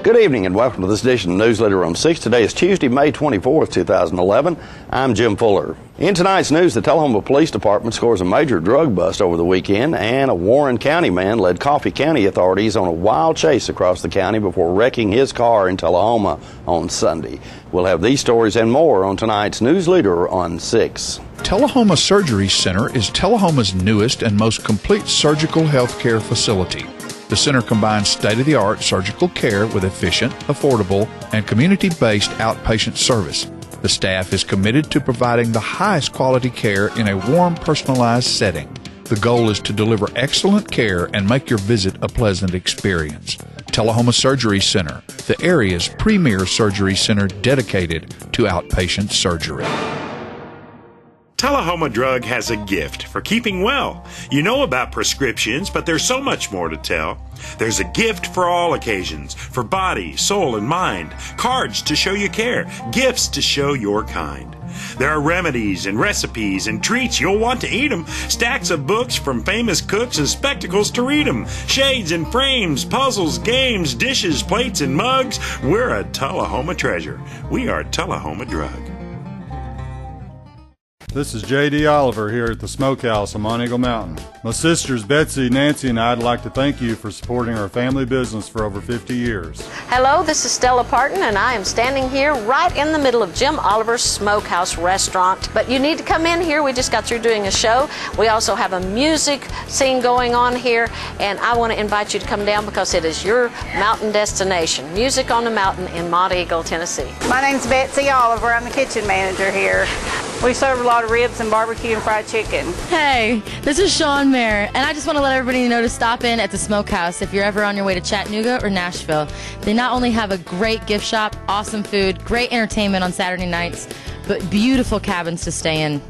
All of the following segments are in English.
Good evening and welcome to this edition of NewsLeader on 6. Today is Tuesday, May 24th, 2011. I'm Jim Fuller. In tonight's news, the Tullahoma Police Department scores a major drug bust over the weekend, and a Warren County man led Coffee County authorities on a wild chase across the county before wrecking his car in Tullahoma on Sunday. We'll have these stories and more on tonight's NewsLeader on 6. Tullahoma Surgery Center is Tullahoma's newest and most complete surgical health care facility. The center combines state-of-the-art surgical care with efficient, affordable, and community-based outpatient service. The staff is committed to providing the highest quality care in a warm, personalized setting. The goal is to deliver excellent care and make your visit a pleasant experience. Tullahoma Surgery Center, the area's premier surgery center dedicated to outpatient surgery. Tullahoma Drug has a gift for keeping well. You know about prescriptions, but there's so much more to tell. There's a gift for all occasions, for body, soul, and mind. Cards to show you care, gifts to show your kind. There are remedies and recipes and treats, you'll want to eat them. Stacks of books from famous cooks and spectacles to read them. Shades and frames, puzzles, games, dishes, plates, and mugs. We're a Tullahoma treasure. We are Tullahoma Drug. This is J.D. Oliver here at the Smokehouse on Monteagle Mountain. My sisters Betsy, Nancy, and I'd like to thank you for supporting our family business for over 50 years. Hello, this is Stella Parton, and I am standing here right in the middle of Jim Oliver's Smokehouse restaurant. But you need to come in here. We just got through doing a show. We also have a music scene going on here, and I want to invite you to come down because it is your mountain destination. Music on the Mountain in Monteagle, Tennessee. My name's Betsy Oliver. I'm the kitchen manager here. We serve a lot of ribs and barbecue and fried chicken. Hey, this is Sean Mayer, and I just want to let everybody know to stop in at the Smokehouse if you're ever on your way to Chattanooga or Nashville. They not only have a great gift shop, awesome food, great entertainment on Saturday nights, but beautiful cabins to stay in.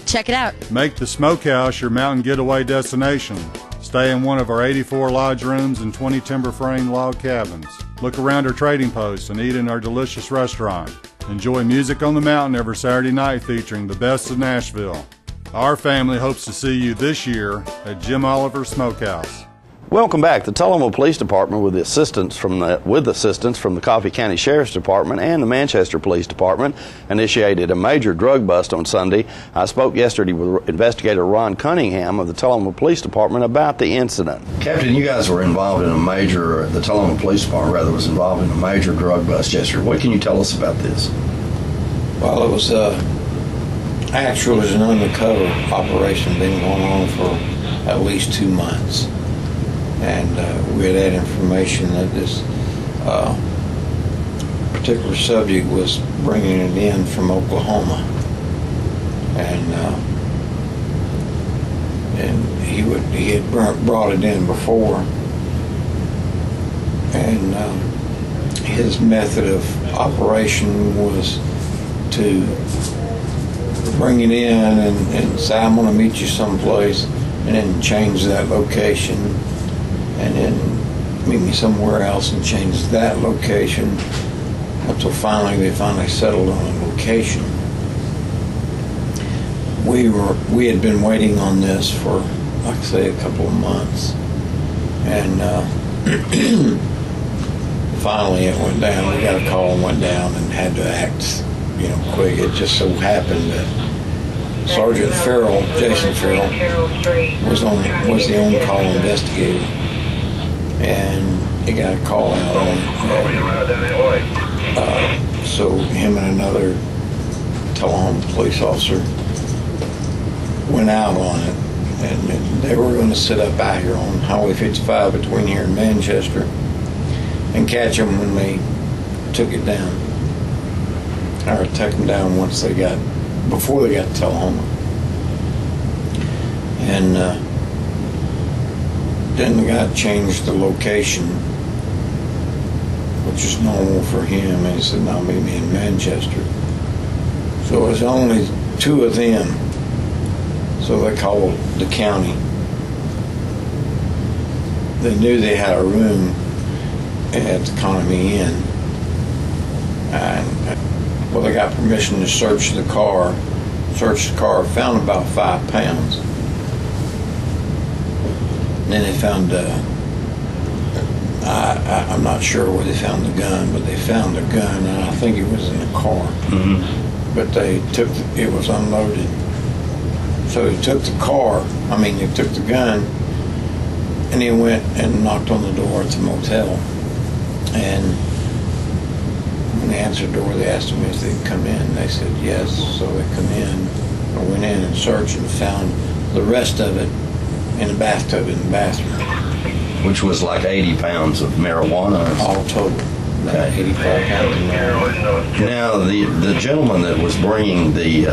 Check it out. Make the Smokehouse your mountain getaway destination. Stay in one of our 84 lodge rooms and 20 timber frame log cabins. Look around our trading posts and eat in our delicious restaurant. Enjoy music on the mountain every Saturday night featuring the best of Nashville. Our family hopes to see you this year at Jim Oliver Smokehouse. Welcome back. The Tullahoma Police Department, with assistance from the Coffee County Sheriff's Department and the Manchester Police Department, initiated a major drug bust on Sunday. I spoke yesterday with investigator Ron Cunningham of the Tullahoma Police Department about the incident. Captain, you guys were involved in the Tullahoma Police Department was involved in a major drug bust yesterday. What can you tell us about this? Well, it was actually an undercover operation, been going on for at least 2 months. And we had information that this particular subject was bringing it in from Oklahoma, and he had brought it in before, and his method of operation was to bring it in and say, I'm going to meet you someplace, and then change that location, and then meet me somewhere else and change that location until they finally settled on a location. We had been waiting on this for, like I say, a couple of months, and finally it went down. We got a call and went down and had to act, quick. It just so happened that Sergeant Farrell, Jason Farrell, was the on-call investigator, and he got a call out on it. So him and another Tullahoma police officer went out on it, and they were going to sit up out here on Highway 55 between here and Manchester and catch them when they took it down, or take them down before they got to Tullahoma. And then the guy changed the location, which is normal for him, and he said, "Now meet me in Manchester." So it was only 2 of them, so they called the county. They knew they had a room at the Economy Inn, and they got permission to search the car, found about 5 pounds. And then they found I'm not sure where they found the gun, but they found the gun, and I think it was in the car. But they took it was unloaded. So he took the car. I mean, he took the gun, and he went and knocked on the door at the motel. And when they answered the door, they asked him if they'd come in. They said yes. So they come in. I went in and searched and found the rest of it in the bathtub in the bathroom. Which was like 80 pounds of marijuana. All total. Okay. 85 pounds of marijuana. Now, the gentleman that was bringing the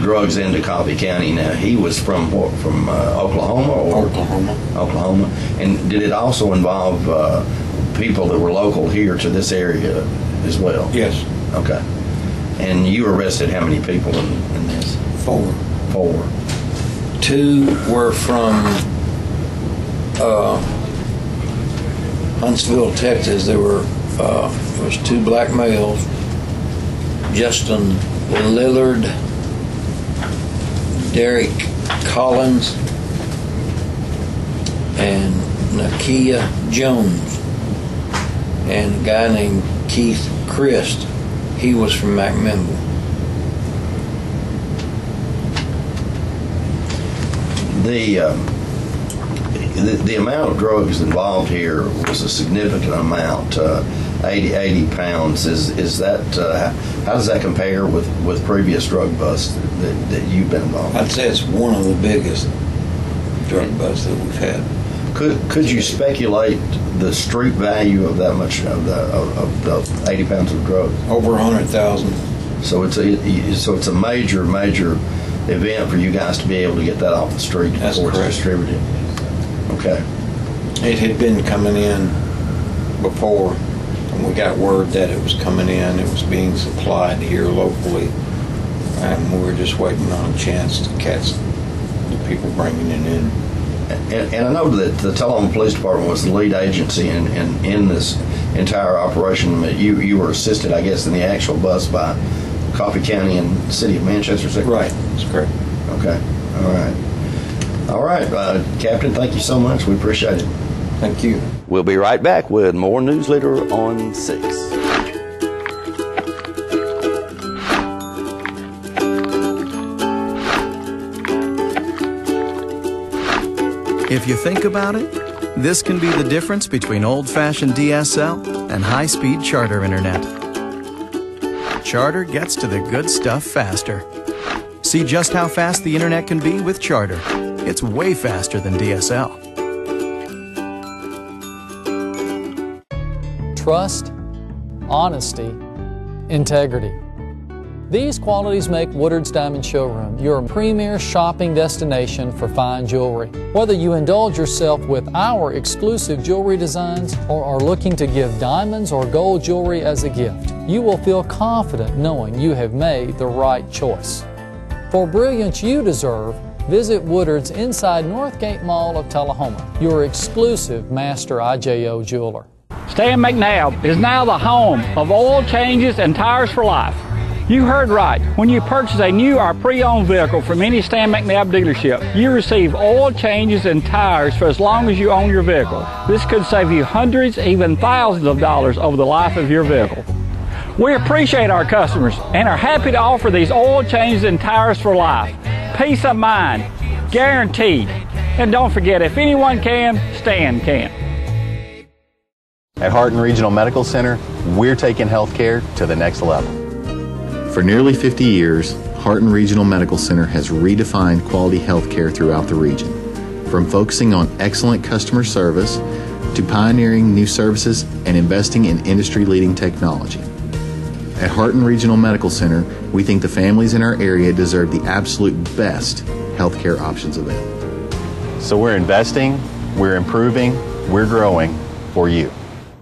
drugs into Coffee County, now, he was from what? From Oklahoma? Or? Oklahoma. And did it also involve people that were local here to this area as well? Yes. Okay. And you arrested how many people in this? 4. 4. 2 were from Huntsville, Texas. There was 2 black males, Justin Lillard, Derek Collins, and Nakia Jones, and a guy named Keith Christ. He was from McMinnville. The amount of drugs involved here was a significant amount, 80 pounds. Is that how does that compare with previous drug busts that you've been involved in? I'd say it's one of the biggest drug busts that we've had. Could you speculate the street value of that much of the 80 pounds of drugs? Over 100,000. So it's a major event for you guys to be able to get that off the street before it's distributed. Okay. It had been coming in before, and we got word that it was coming in. It was being supplied here locally, and we were just waiting on a chance to catch the people bringing it in. And I know that the Tullahoma Police Department was the lead agency in this entire operation. You were assisted, I guess, in the actual bust by Coffee County and the City of Manchester. Right, that's correct. Okay, all right, Captain, thank you so much. We appreciate it. Thank you. We'll be right back with more NewsLeader on 6. If you think about it, this can be the difference between old-fashioned DSL and high-speed Charter internet. Charter gets to the good stuff faster. See just how fast the internet can be with Charter. It's way faster than DSL. Trust, honesty, integrity. These qualities make Woodard's Diamond Showroom your premier shopping destination for fine jewelry. Whether you indulge yourself with our exclusive jewelry designs or are looking to give diamonds or gold jewelry as a gift, you will feel confident knowing you have made the right choice. For brilliance you deserve, visit Woodard's inside Northgate Mall of Tullahoma, your exclusive master IJO jeweler. Stan McNabb is now the home of oil changes and tires for life. You heard right. When you purchase a new or pre-owned vehicle from any Stan McNabb dealership, you receive oil changes and tires for as long as you own your vehicle. This could save you hundreds, even thousands of dollars over the life of your vehicle. We appreciate our customers and are happy to offer these oil changes and tires for life. Peace of mind, guaranteed. And don't forget, if anyone can, Stan can. At Hardin Regional Medical Center, we're taking healthcare to the next level. For nearly 50 years, Hardin Regional Medical Center has redefined quality healthcare throughout the region. From focusing on excellent customer service to pioneering new services and investing in industry-leading technology. At Hardin Regional Medical Center, we think the families in our area deserve the absolute best healthcare options available. So we're investing, we're improving, we're growing for you.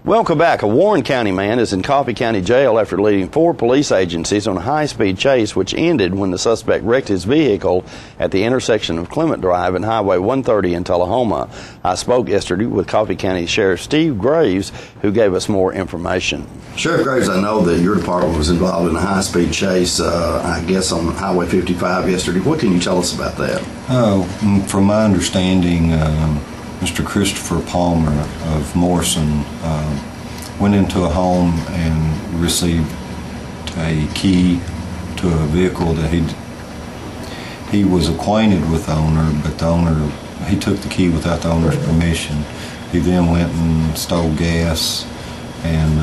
Welcome back. A Warren County man is in Coffee County Jail after leading 4 police agencies on a high-speed chase which ended when the suspect wrecked his vehicle at the intersection of Clement Drive and Highway 130 in Tullahoma. I spoke yesterday with Coffee County Sheriff Steve Graves, who gave us more information. Sheriff Graves, I know that your department was involved in a high-speed chase, I guess, on Highway 55 yesterday. What can you tell us about that? From my understanding, Mr. Christopher Palmer of Morrison went into a home and received a key to a vehicle that he was acquainted with the owner, but the owner, he took the key without the owner's permission. He then went and stole gas, and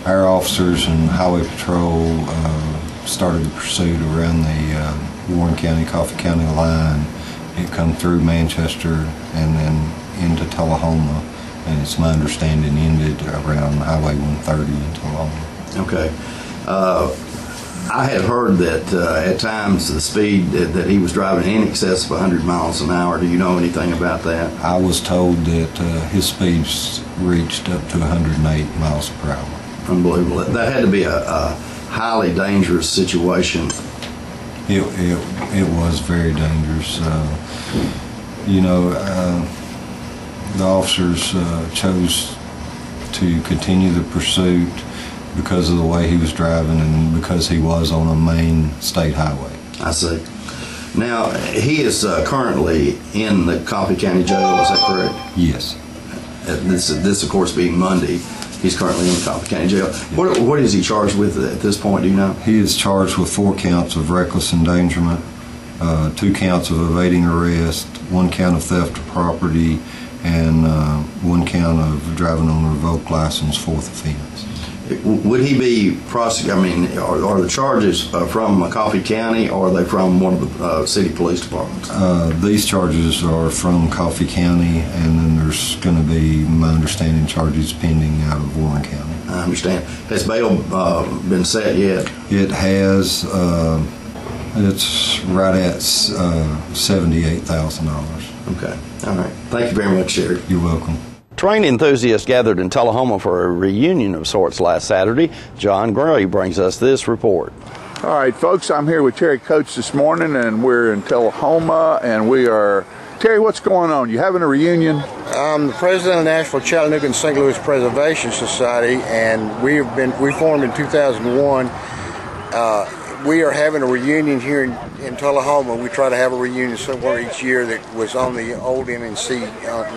our officers and Highway Patrol started the pursuit around the Warren County, Coffee County line. It come through Manchester and then into Tullahoma, and it's my understanding ended around Highway 130 in Tullahoma. Okay. I had heard that at times the speed that he was driving in excess of 100 miles an hour. Do you know anything about that? I was told that his speeds reached up to 108 miles per hour. Unbelievable. That had to be a highly dangerous situation. It was very dangerous. You know, the officers chose to continue the pursuit because of the way he was driving and because he was on a main state highway. I see. Now, he is currently in the Coffee County Jail, is that correct? Yes. This of course, being Monday, he's currently in the Coffee County Jail. What is he charged with at this point, do you know? He is charged with 4 counts of reckless endangerment, 2 counts of evading arrest, 1 count of theft of property, and 1 count of driving on a revoked license, 4th offense. Would he be prosecuted? I mean, are the charges from Coffee County, or are they from one of the city police departments? These charges are from Coffee County, and then there's going to be, my understanding, charges pending out of Warren County. I understand. Has bail been set yet? It has. It's right at $78,000. Okay. All right. Thank you very much, Sheriff. You're welcome. Train enthusiasts gathered in Tullahoma for a reunion of sorts last Saturday. John Gray brings us this report. All right, folks, I'm here with Terry Coates this morning, and we're in Tullahoma, and we are... Terry, what's going on? You having a reunion? I'm the president of the Nashville, Chattanooga, and St. Louis Preservation Society, and we formed in 2001. We are having a reunion here in Tullahoma. We try to have a reunion somewhere each year that was on the old NNC,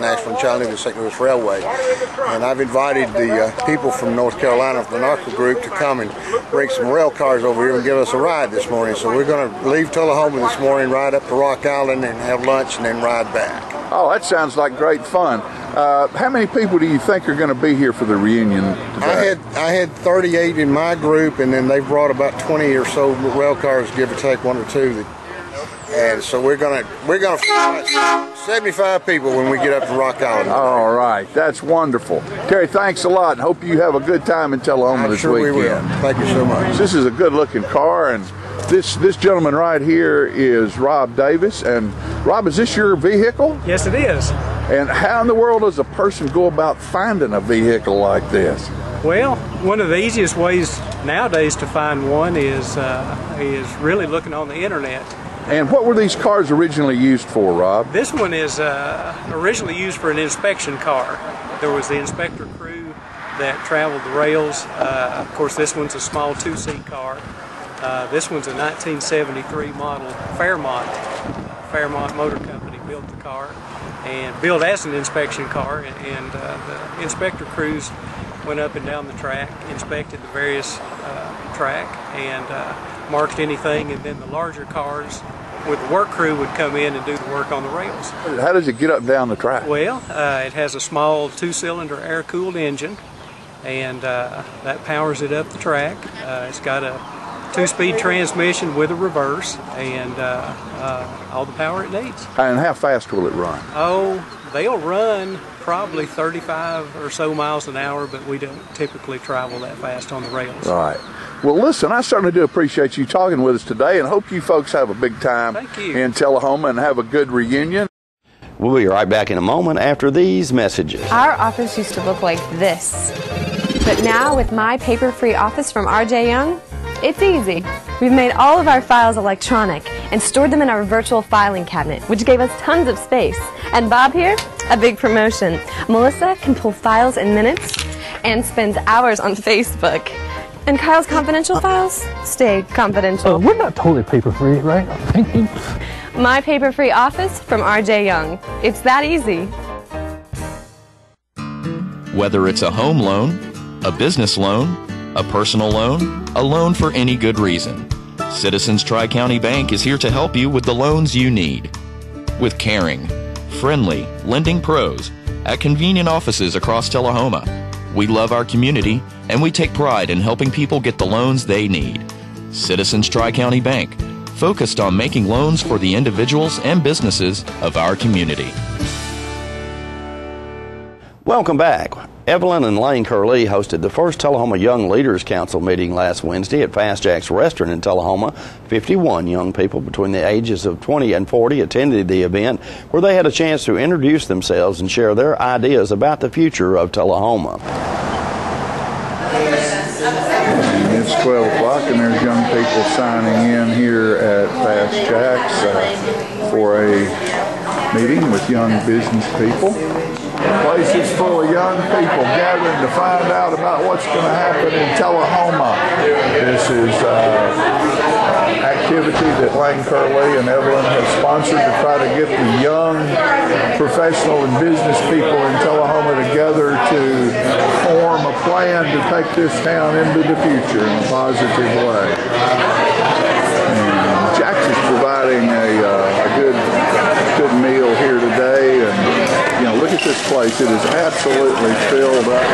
Nashville, Chattanooga, and St. Louis Railway. And I've invited the people from North Carolina, from the NARCO group, to come and bring some rail cars over here and give us a ride this morning. So we're going to leave Tullahoma this morning, ride up to Rock Island, and have lunch, and then ride back. Oh, that sounds like great fun. How many people do you think are going to be here for the reunion today? I had 38 in my group, and then they brought about 20 or so rail cars, give or take 1 or 2. And so we're gonna 75 people when we get up to Rock Island. All right, that's wonderful. Terry, thanks a lot, and hope you have a good time in Tullahoma this weekend. I'm sure we will. Thank you so much. This is a good-looking car, and this gentleman right here is Rob Davis. And Rob, is this your vehicle? Yes, it is. And how in the world does a person go about finding a vehicle like this? Well, one of the easiest ways nowadays to find one is really looking on the internet. And what were these cars originally used for, Rob? This one is originally used for an inspection car. There was the inspector crew that traveled the rails. Of course, this one's a small 2-seat car. This one's a 1973 model Fairmont. Fairmont Motor Company built the car and built as an inspection car, and the inspector crews went up and down the track, inspected the various track, and marked anything, and then the larger cars with the work crew would come in and do the work on the rails. How does it get up and down the track? Well, it has a small 2-cylinder air-cooled engine, and that powers it up the track. It's got a 2-speed transmission with a reverse, and all the power it needs. And how fast will it run? Oh, they'll run probably 35 or so miles an hour, but we don't typically travel that fast on the rails. Right. Well, listen, I certainly do appreciate you talking with us today, and hope you folks have a big time in Tullahoma and have a good reunion. We'll be right back in a moment after these messages. Our office used to look like this, but now with My Paper-Free Office from R.J. Young, it's easy. We've made all of our files electronic and stored them in our virtual filing cabinet, which gave us tons of space. And Bob here, a big promotion. Melissa can pull files in minutes and spends hours on Facebook. And Kyle's confidential files stay confidential. We're not totally paper-free, right? My Paper-Free Office from R.J. Young. It's that easy. Whether it's a home loan, a business loan, a personal loan, a loan for any good reason, Citizens Tri-County Bank is here to help you with the loans you need. With caring, friendly, lending pros at convenient offices across Tullahoma, we love our community and we take pride in helping people get the loans they need. Citizens Tri-County Bank, focused on making loans for the individuals and businesses of our community. Welcome back. Evelyn and Lane Curley hosted the first Tullahoma Young Leaders Council meeting last Wednesday at Fast Jack's Restaurant in Tullahoma. 51 young people between the ages of 20 and 40 attended the event, where they had a chance to introduce themselves and share their ideas about the future of Tullahoma. It's 12 o'clock and there's young people signing in here at Fast Jack's for a meeting with young business people. The place is full of young people gathering to find out about what's going to happen in Tullahoma. This is activity that Lane Curley and Evelyn have sponsored to try to get the young professional and business people in Tullahoma together to form a plan to take this town into the future in a positive way. And Jack's is providing a good meal here today, and look at this place. It is absolutely filled up.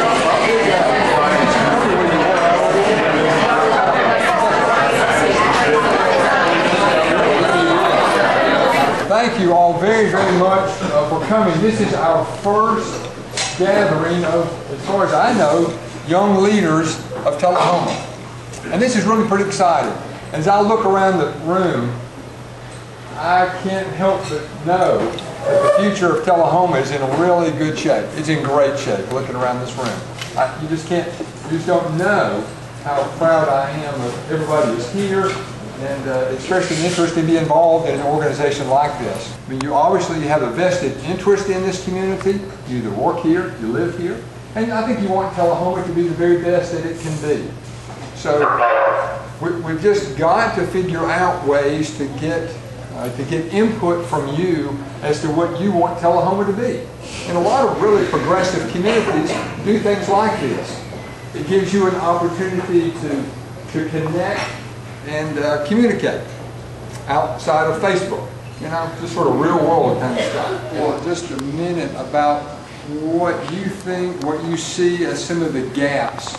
Thank you all very, very much for coming. This is our first gathering of, as far as I know, young leaders of Tullahoma. And this is really pretty exciting. As I look around the room, I can't help but know that the future of Tullahoma is in really good shape. It's in great shape looking around this room. You just don't know how proud I am of everybody who's here and expressing interest in being involved in an organization like this. I mean, you obviously have a vested interest in this community. You either work here, you live here, and I think you want Tullahoma to be the very best that it can be. So we've just got to figure out ways to get input from you as to what you want Tullahoma to be. And a lot of really progressive communities do things like this. It gives you an opportunity to connect and communicate outside of Facebook. Just sort of real world kind of stuff. For just a minute about what you think, what you see as some of the gaps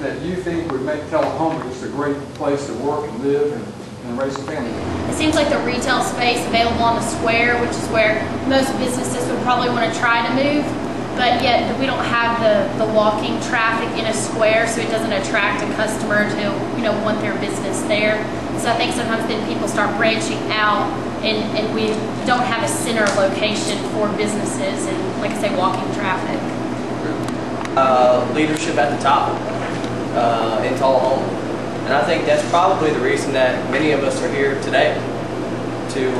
that you think would make Tullahoma just a great place to work and live and raise a family. It seems like the retail space available on the square, which is where most businesses would probably want to try to move, but yet we don't have the walking traffic in a square, so it doesn't attract a customer to want their business there. So I think sometimes then people start branching out and we don't have a center location for businesses and, like I say, walking traffic. Leadership at the top. In Tullahoma. And I think that's probably the reason that many of us are here today, to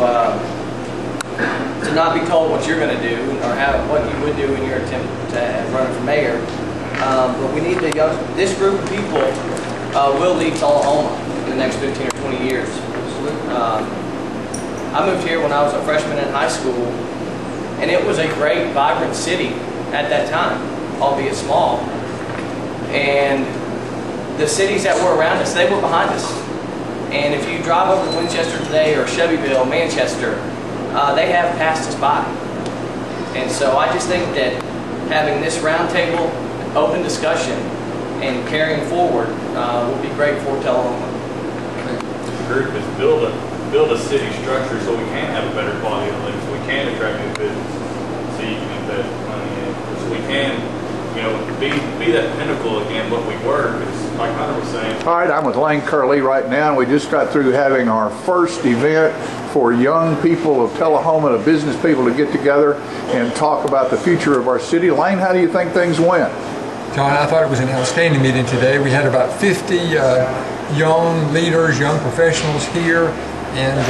not be told what you're going to do or what you would do in your attempt to run for mayor. But we need this group of people will lead Tullahoma in the next 15 or 20 years. I moved here when I was a freshman in high school, and it was a great, vibrant city at that time, albeit small. And the cities that were around us, they were behind us. And if you drive over to Winchester today or Shelbyville, Manchester, they have passed us by. And so I just think that having this roundtable, open discussion, and carrying forward will be great for Tullahoma. The group is build a city structure so we can have a better quality of living, so we can attract new business, so you can invest money in, so we can be that pinnacle again, what we were, because like Hunter was saying. All right, I'm with Lane Curley right now, and we just got through having our first event for young people of Tullahoma, the business people, to get together and talk about the future of our city. Lane, how do you think things went? John, I thought it was an outstanding meeting today. We had about 50 young leaders, young professionals here, and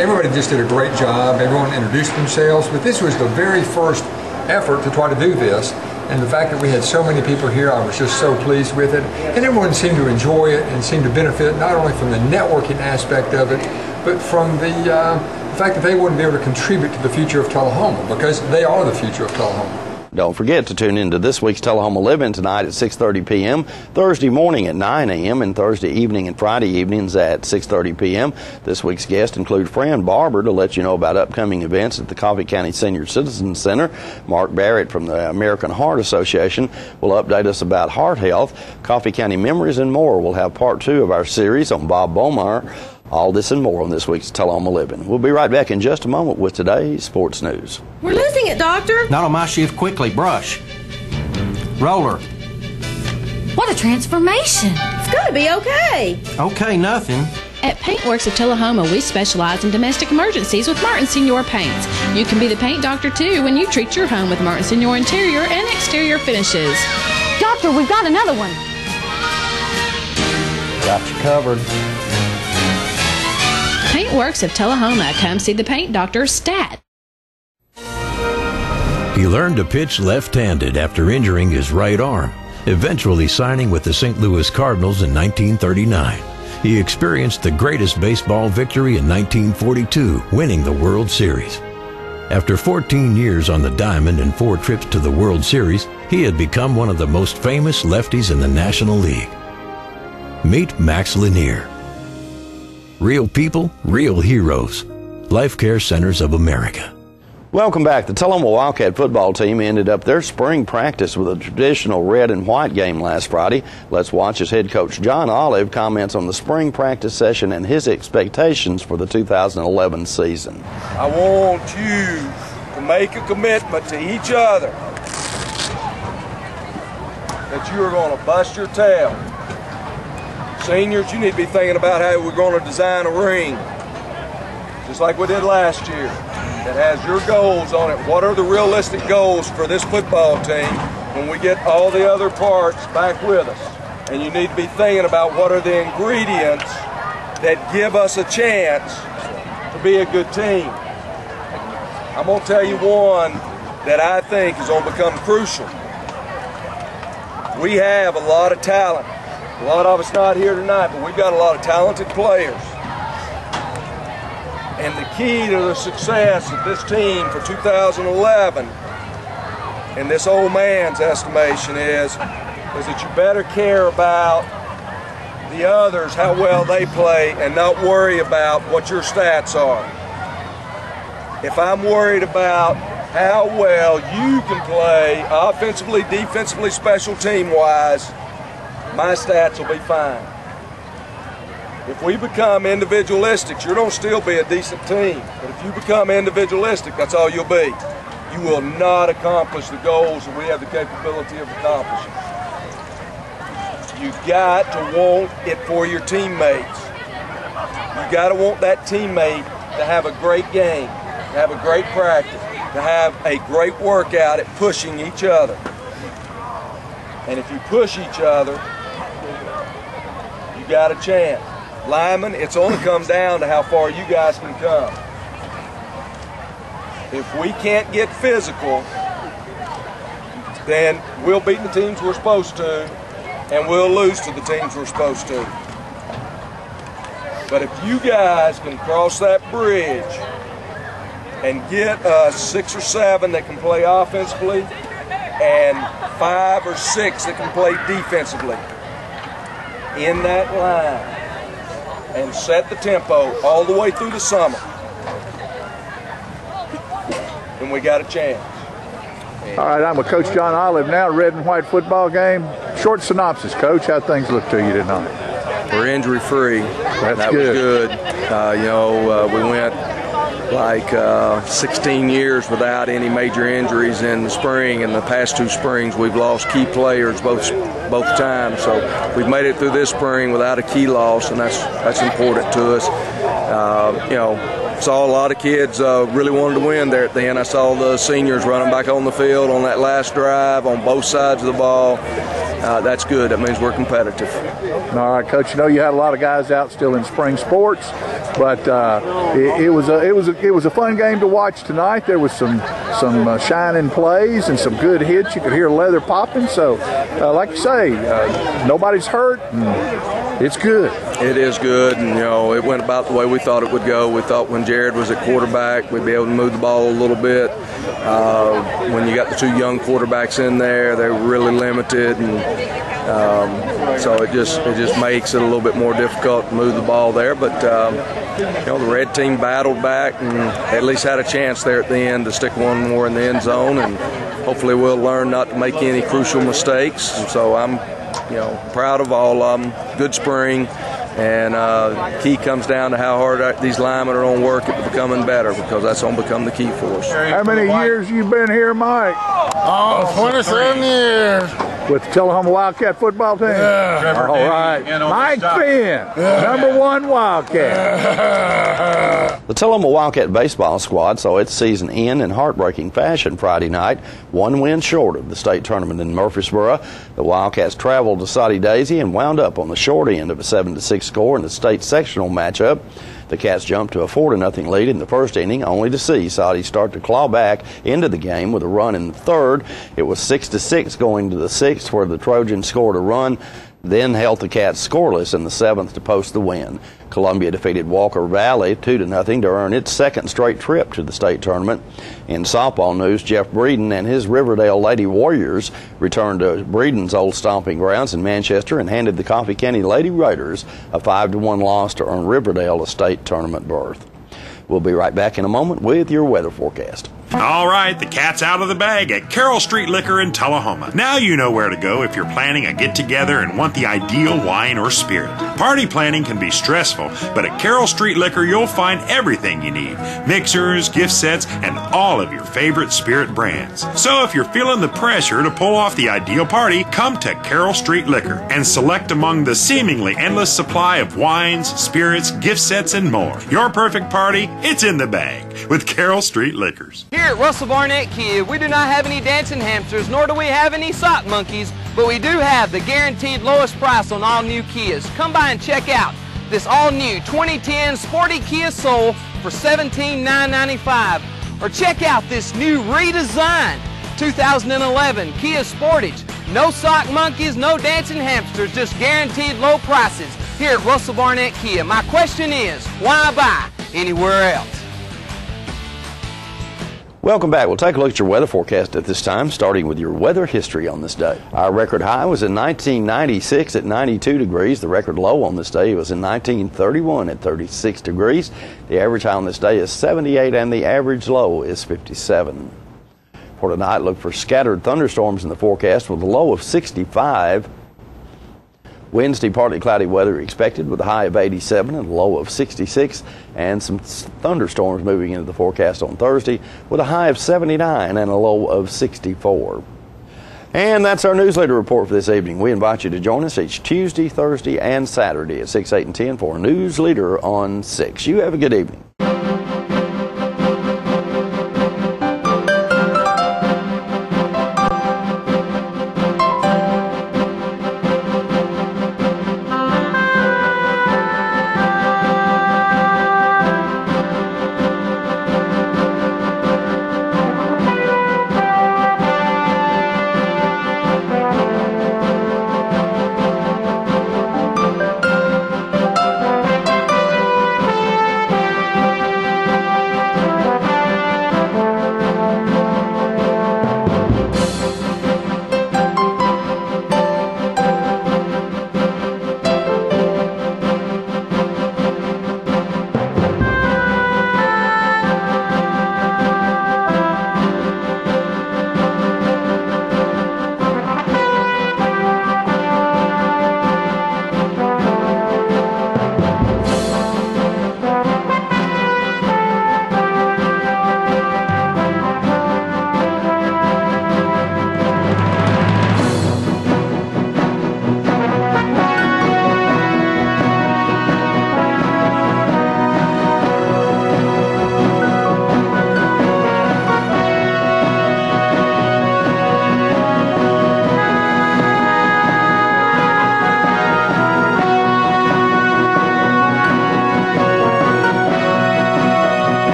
everybody just did a great job. Everyone introduced themselves, but this was the very first effort to try to do this. And the fact that we had so many people here, I was just so pleased with it. And everyone seemed to enjoy it and seemed to benefit not only from the networking aspect of it, but from the fact that they wouldn't be able to contribute to the future of Tullahoma, because they are the future of Tullahoma. Don't forget to tune in to this week's Tullahoma Living tonight at 6:30 p.m., Thursday morning at 9 a.m., and Thursday evening and Friday evenings at 6:30 p.m. This week's guests include Fran Barber to let you know about upcoming events at the Coffee County Senior Citizen Center. Mark Barrett from the American Heart Association will update us about heart health. Coffee County Memories and more. We'll have part 2 of our series on Bob Bomar. All this and more on this week's Tullahoma Living. We'll be right back in just a moment with today's sports news. We're losing it, Doctor. Not on my shift. Quickly, brush. Roller. What a transformation. It's going to be okay. Okay, nothing. At Paintworks of Tullahoma, we specialize in domestic emergencies with Martin Senior Paints. You can be the paint doctor, too, when you treat your home with Martin Senior interior and exterior finishes. Doctor, we've got another one. Got you covered. Paintworks of Tullahoma. Come see the paint doctor, Stat. He learned to pitch left-handed after injuring his right arm, eventually signing with the St. Louis Cardinals in 1939. He experienced the greatest baseball victory in 1942, winning the World Series. After 14 years on the diamond and 4 trips to the World Series, he had become one of the most famous lefties in the National League. Meet Max Lanier. Real people, real heroes. Life Care Centers of America. Welcome back. The Tullahoma Wildcat football team ended up their spring practice with a traditional red and white game last Friday. Let's watch as head coach John Olive comments on the spring practice session and his expectations for the 2011 season. I want you to make a commitment to each other that you are going to bust your tail. Seniors, you need to be thinking about how we're going to design a ring, just like we did last year, that has your goals on it. What are the realistic goals for this football team when we get all the other parts back with us? And you need to be thinking about what are the ingredients that give us a chance to be a good team. I'm going to tell you one that I think is going to become crucial. We have a lot of talent. A lot of us not here tonight, but we've got a lot of talented players. And the key to the success of this team for 2011, in this old man's estimation, is that you better care about the others, how well they play, and not worry about what your stats are. If I'm worried about how well you can play offensively, defensively, special team-wise, my stats will be fine. If we become individualistic, you're going to still be a decent team. But if you become individualistic, that's all you'll be. You will not accomplish the goals that we have the capability of accomplishing. You got to want it for your teammates. You got to want that teammate to have a great game, to have a great practice, to have a great workout at pushing each other. And if you push each other, you got a chance. Lyman, it's only come down to how far you guys can come. If we can't get physical, then we'll beat the teams we're supposed to, and we'll lose to the teams we're supposed to. But if you guys can cross that bridge and get us 6 or 7 that can play offensively and 5 or 6 that can play defensively in that line, and set the tempo all the way through the summer, then we got a chance. All right, I'm with Coach John Olive now, red and white football game. Short synopsis, Coach. How'd things look to you tonight? We're injury-free. That was good. We went like 16 years without any major injuries in the spring, and the past 2 springs we've lost key players both times. So we've made it through this spring without a key loss, and that's important to us. Saw a lot of kids really wanted to win there at the end. I saw the seniors running back on the field on that last drive on both sides of the ball. That's good. That means we're competitive. All right, Coach. You had a lot of guys out still in spring sports, but it was a fun game to watch tonight. There was some some shining plays and some good hits. You could hear leather popping. So, like you say, nobody's hurt. And it's good. It is good, and it went about the way we thought it would go. We thought when Jared was at quarterback, we'd be able to move the ball a little bit. When you got the two young quarterbacks in there, they were really limited, and so it just makes it a little bit more difficult to move the ball there. But the red team battled back and at least had a chance there at the end to stick one more in the end zone, and hopefully we'll learn not to make any crucial mistakes. And so I'm proud of all of them. Good spring. And key comes down to how hard these linemen are on work at becoming better, because that's going to become the key for us. How many years you been here, Mike? 27 years. With the Tullahoma Wildcat football team? Yeah. All right. Mike Finn, #1 Wildcat. The Tullahoma Wildcat baseball squad saw its season end in heartbreaking fashion Friday night, one win short of the state tournament in Murfreesboro. The Wildcats traveled to Soddy Daisy and wound up on the short end of a 7-6 score in the state sectional matchup. The Cats jumped to a 4-0 lead in the first inning, only to see Soddy start to claw back into the game with a run in the third. It was 6-6 going to the sixth, where the Trojans scored a run, then held the Cats scoreless in the seventh to post the win. Columbia defeated Walker Valley 2-0 to earn its second straight trip to the state tournament. In softball news, Jeff Breeden and his Riverdale Lady Warriors returned to Breeden's old stomping grounds in Manchester and handed the Coffee County Lady Raiders a 5-1 loss to earn Riverdale a state tournament berth. We'll be right back in a moment with your weather forecast. All right, the cat's out of the bag at Carroll Street Liquor in Tullahoma. Now you know where to go if you're planning a get-together and want the ideal wine or spirit. Party planning can be stressful, but at Carroll Street Liquor you'll find everything you need. Mixers, gift sets, and all of your favorite spirit brands. So if you're feeling the pressure to pull off the ideal party, come to Carroll Street Liquor and select among the seemingly endless supply of wines, spirits, gift sets, and more. Your perfect party, it's in the bag with Carroll Street Liquors. Here at Russell Barnett Kia, we do not have any dancing hamsters, nor do we have any sock monkeys, but we do have the guaranteed lowest price on all new Kias. Come by and check out this all-new 2010 Sporty Kia Soul for $17,995. Or check out this new redesigned 2011 Kia Sportage. No sock monkeys, no dancing hamsters, just guaranteed low prices here at Russell Barnett Kia. My question is, why buy anywhere else? Welcome back. We'll take a look at your weather forecast at this time, starting with your weather history on this day. Our record high was in 1996 at 92 degrees. The record low on this day was in 1931 at 36 degrees. The average high on this day is 78 and the average low is 57. For tonight, look for scattered thunderstorms in the forecast with a low of 65. Wednesday, partly cloudy weather expected with a high of 87 and a low of 66, and some thunderstorms moving into the forecast on Thursday with a high of 79 and a low of 64. And that's our NewsLeader report for this evening. We invite you to join us each Tuesday, Thursday, and Saturday at 6, 8, and 10 for NewsLeader on 6. You have a good evening.